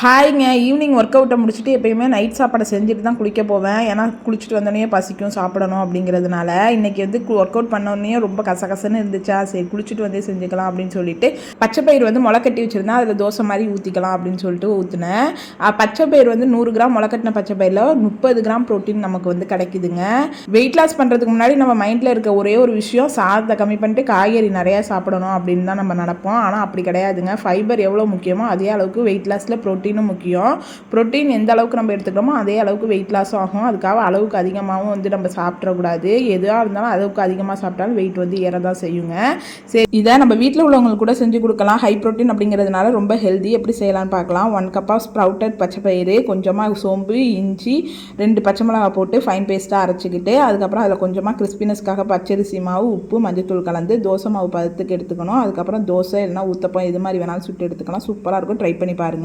ஹாய்ங்க. Evening work அவுட்டை முடிச்சுட்டு எப்பயுமே night சாப்பாடை செஞ்சுட்டு தான் குளிக்க போவேன். ஏன்னா குளிச்சுட்டு வந்தோடனே பசிக்கும் சாப்பிடணும் அப்படிங்கிறதுனால. இன்றைக்கி வந்து ஒர்க் அவுட் பண்ணோடனே ரொம்ப கசகசன்னு இருந்துச்சா, சரி குளிச்சுட்டு வந்தே செஞ்சுக்கலாம் அப்படின்னு சொல்லிட்டு பச்சைப்பயிர் வந்து முளைக்கட்டி வச்சுருந்தேன். அதில் தோசை மாதிரி ஊற்றிக்கலாம் அப்படின்னு சொல்லிட்டு ஊற்றினேன். பச்சைப்பயிர் வந்து 100 கிராம் முளைக்கட்டின பச்சைப்பயிரில் 30 கிராம் ப்ரோட்டீன் நமக்கு வந்து கிடைக்குதுங்க. வெயிட் லாஸ் பண்ணுறதுக்கு முன்னாடி நம்ம மைண்டில் இருக்க ஒரே ஒரு விஷயம் சாதத்தை கம்மி பண்ணிட்டு காய்கறி நிறையா சாப்பிடணும் அப்படின்னு தான் நம்ம நினைப்போம். ஆனால் அப்படி கிடையாதுங்க. ஃபைபர் எவ்வளோ முக்கியமோ அதே அளவுக்கு வெயிட் லாஸில் ப்ரோட்டீனும் முக்கியம். ப்ரோட்டீன் எந்த அளவுக்கு நம்ம எடுத்துக்கிறோமோ அதே அளவுக்கு வெயிட் லாஸும் ஆகும். அதுக்காக அளவுக்கு அதிகமாகவும் வந்து நம்ம சாப்பிட்றக்கூடாது. எதுவாக இருந்தாலும் அளவுக்கு அதிகமாக சாப்பிட்டாலும் வெயிட் வந்து ஏற தான் செய்யுங்க. சரி, இதை நம்ம வீட்டில் உள்ளவங்களுக்கு கூட செஞ்சு கொடுக்கலாம். ஹை ப்ரோட்டீன் அப்படிங்கிறதுனால ரொம்ப ஹெல்தி. எப்படி செய்யலான்னு பார்க்கலாம். 1 கப் ஆஃப் ஸ்ப்ரவுட்டட் பச்சைப்பயிறு, கொஞ்சமாக சோம்பு, இஞ்சி, 2 பச்சை மிளகா போட்டு ஃபைன் பேஸ்ட்டாக அரைச்சிக்கிட்டு, அதுக்கப்புறம் அதில் கொஞ்சமாக கிறிஸ்பினஸ்க்காக பச்சரிசி மாவு, உப்பு, மஞ்சத்தூள் கலந்து தோசை மாவு பதத்துக்கு எடுத்துக்கணும். அதுக்கப்புறம் தோசை இல்லைனா ஊத்தப்பம் இது மாதிரி வேணாலும் சுட்டு எடுத்துக்கலாம். சூப்பராக இருக்கும். ட்ரை பண்ணி பாருங்கள்.